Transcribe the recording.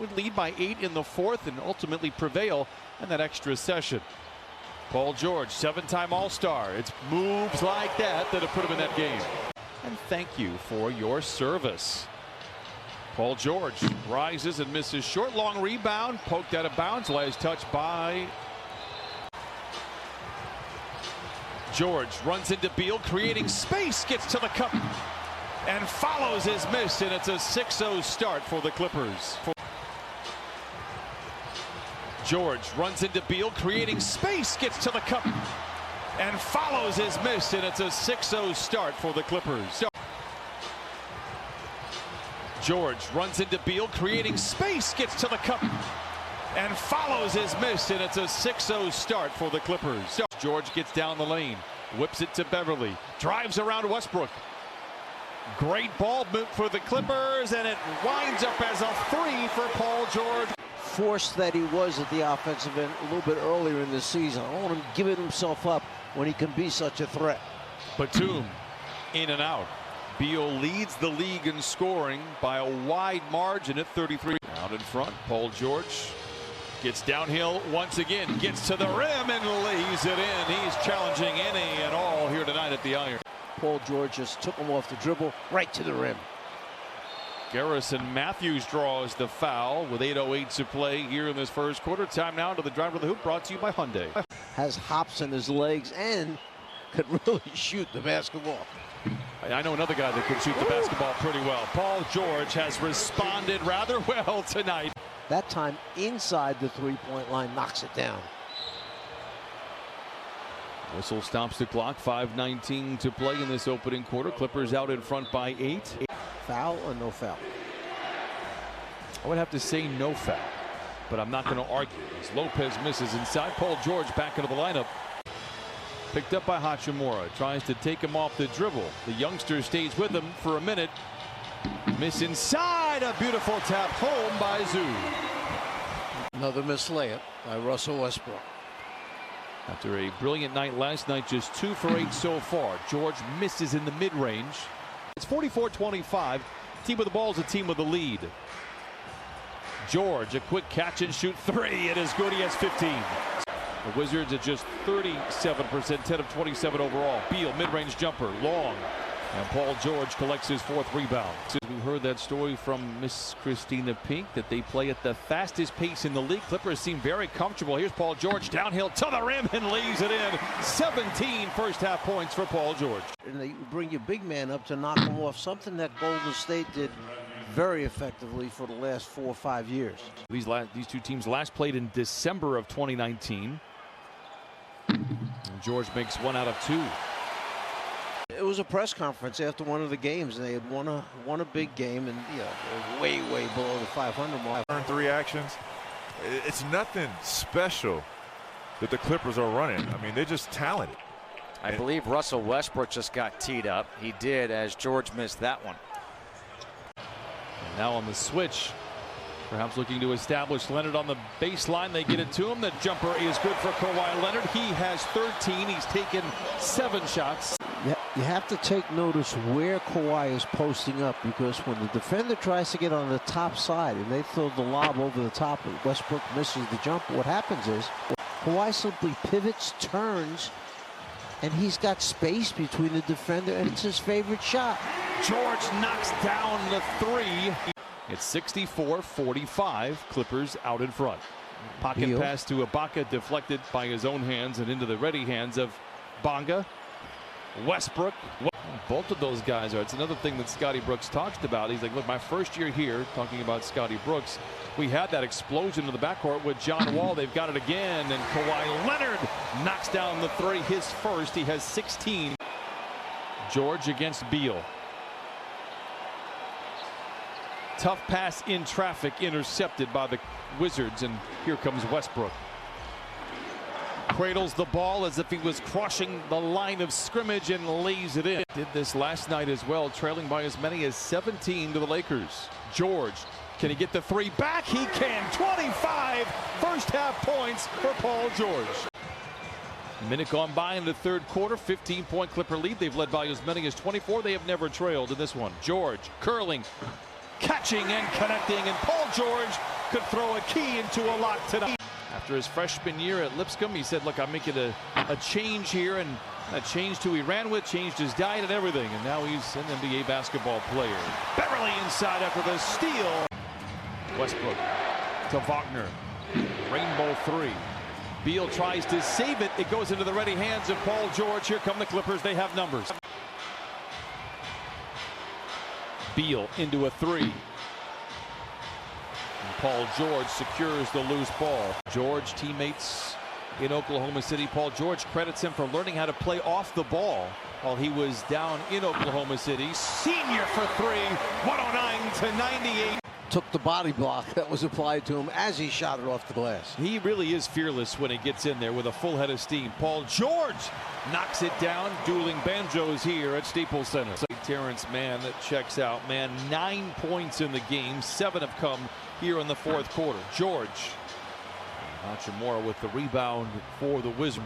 would lead by 8 in the fourth and ultimately prevail in that extra session. Paul George, 7-time All-Star. It's moves like that that have put him in that game. And thank you for your service. Paul George rises and misses short, long rebound, poked out of bounds, last touch by George. Runs into Beal, creating space, gets to the cup and follows his miss, and it's a 6-0 start for the Clippers. George runs into Beal, creating space, gets to the cup and follows his miss, and it's a 6-0 start for the Clippers. George runs into Beal, creating space, gets to the cup and follows his miss, and it's a 6-0 start for the Clippers. George gets down the lane, whips it to Beverly, drives around Westbrook. Great ball move for the Clippers, and it winds up as a 3 for Paul George. Force that he was at the offensive end a little bit earlier in the season. I don't want him giving himself up when he can be such a threat. Batum in and out. Beal leads the league in scoring by a wide margin at 33. Out in front, Paul George gets downhill once again, gets to the rim and lays it in. He's challenging any and all here tonight at the iron. Paul George just took him off the dribble right to the rim. Garrison Matthews draws the foul with 8:08 to play here in this first quarter. Time now to the drive of the hoop, brought to you by Hyundai. Has hops in his legs and could really shoot the basketball. I know another guy that can shoot the basketball pretty well. Paul George has responded rather well tonight. That time inside the three-point line, knocks it down. Whistle stops the clock. 5:19 to play in this opening quarter. Clippers out in front by 8. Foul or no foul? I would have to say no foul, but I'm not going to argue. As Lopez misses inside, Paul George back into the lineup. Picked up by Hachimura, tries to take him off the dribble. The youngster stays with him for a minute. Miss inside, a beautiful tap home by Zoo. Another missed layup by Russell Westbrook. After a brilliant night last night, just 2 for 8 so far. George misses in the mid-range. It's 44-25. Team with the ball is a team with the lead. George, a quick catch and shoot 3. It is good. He has 15. The Wizards at just 37%, 10 of 27 overall. Beal, mid-range jumper, long. And Paul George collects his 4th rebound. We heard that story from Miss Christina Pink that they play at the fastest pace in the league. Clippers seem very comfortable. Here's Paul George downhill to the rim and lays it in. 17 first-half points for Paul George. And they bring your big man up to knock him off, something that Golden State did very effectively for the last 4 or 5 years. These two teams last played in December of 2019. And George makes 1 out of 2. It was a press conference after one of the games, and they had won a big game, and way below the 500 mark. Earned 3 actions. It's nothing special that the Clippers are running. I mean, they're just talented. I believe Russell Westbrook just got teed up. He did, as George missed that one. And now on the switch, perhaps looking to establish Leonard on the baseline. They get it to him. The jumper is good for Kawhi Leonard. He has 13. He's taken 7 shots. Yeah, you have to take notice where Kawhi is posting up, because when the defender tries to get on the top side and they throw the lob over the top, and Westbrook misses the jumper, what happens is Kawhi simply pivots, turns, and he's got space between the defender, and it's his favorite shot. George knocks down the 3. It's 64-45. Clippers out in front. Pocket Beal. Pass to Ibaka, deflected by his own hands and into the ready hands of Bonga. Westbrook. Both of those guys are. It's another thing that Scotty Brooks talked about. He's like, look, my first year here, talking about Scotty Brooks, we had that explosion in the backcourt with John Wall. They've got it again, and Kawhi Leonard knocks down the 3, his first. He has 16. George against Beal. Tough pass in traffic, intercepted by the Wizards, and here comes Westbrook. Cradles the ball as if he was crossing the line of scrimmage and lays it in. Did this last night as well, trailing by as many as 17 to the Lakers. George, can he get the 3 back? He can. 25 first-half points for Paul George. A minute gone by in the third quarter, 15-point Clipper lead. They've led by as many as 24. They have never trailed in this one. George curling, catching and connecting, and Paul George could throw a key into a lot tonight. After his freshman year at Lipscomb, he said, look, I'm making a change here, and that changed who he ran with, changed his diet and everything, and now he's an NBA basketball player. Beverly inside after the steal. Westbrook to Wagner. Rainbow three. Beal tries to save it. It goes into the ready hands of Paul George. Here come the Clippers. They have numbers. Beal into a three. And Paul George secures the loose ball. George, teammates in Oklahoma City. Paul George credits him for learning how to play off the ball while he was down in Oklahoma City. Senior for three, 109-98. Took the body block that was applied to him as he shot it off the glass. He really is fearless when he gets in there with a full head of steam. Paul George knocks it down. Dueling banjos here at Staples Center. Terrence Mann that checks out. Mann 9 points in the game. 7 have come here in the fourth quarter. George. Hachimura with the rebound for the Wizards.